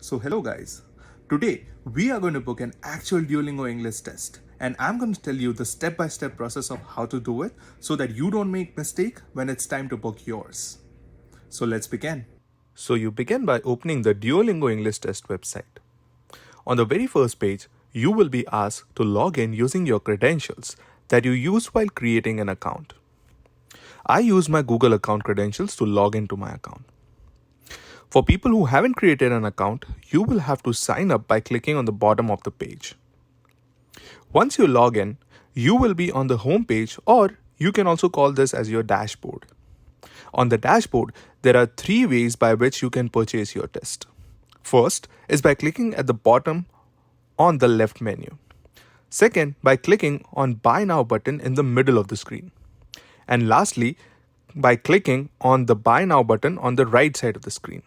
So hello guys, today we are going to book an actual Duolingo English test and I'm going to tell you the step-by-step process of how to do it so that you don't make mistake when it's time to book yours. So let's begin. So you begin by opening the Duolingo English test website. On the very first page, you will be asked to log in using your credentials that you used while creating an account. I use my Google account credentials to log into my account. For people who haven't created an account, you will have to sign up by clicking on the bottom of the page. Once you log in, you will be on the home page, or you can also call this as your dashboard. On the dashboard, there are three ways by which you can purchase your test. First is by clicking at the bottom on the left menu. Second, by clicking on Buy Now button in the middle of the screen. And lastly, by clicking on the Buy Now button on the right side of the screen.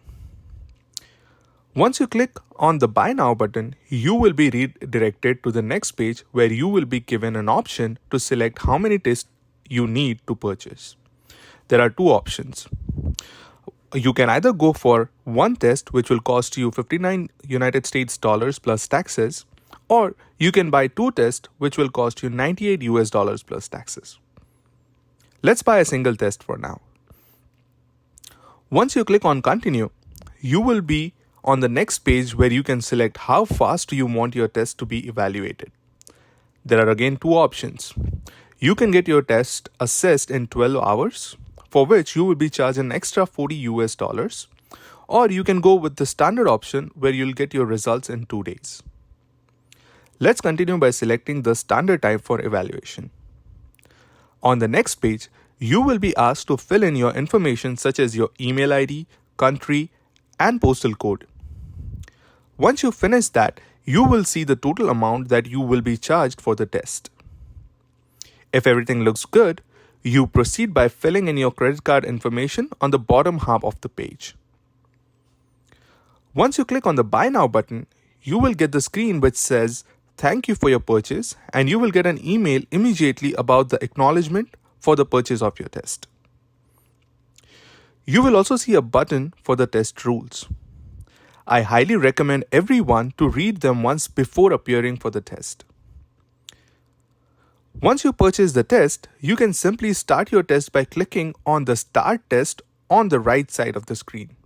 Once you click on the Buy Now button, you will be redirected to the next page where you will be given an option to select how many tests you need to purchase. There are two options. You can either go for one test which will cost you 59 United States dollars plus taxes, or you can buy two tests which will cost you 98 US dollars plus taxes. Let's buy a single test for now. Once you click on continue, you will be on the next page where you can select how fast you want your test to be evaluated. There are again two options. You can get your test assessed in 12 hours, for which you will be charged an extra 40 US dollars, or you can go with the standard option where you'll get your results in 2 days. Let's continue by selecting the standard time for evaluation. On the next page, you will be asked to fill in your information such as your email ID, country, and postal code. Once you finish that, you will see the total amount that you will be charged for the test. If everything looks good, you proceed by filling in your credit card information on the bottom half of the page. Once you click on the Buy Now button, you will get the screen which says, "Thank you for your purchase," and you will get an email immediately about the acknowledgement for the purchase of your test. You will also see a button for the test rules. I highly recommend everyone to read them once before appearing for the test. Once you purchase the test, you can simply start your test by clicking on the Start Test on the right side of the screen.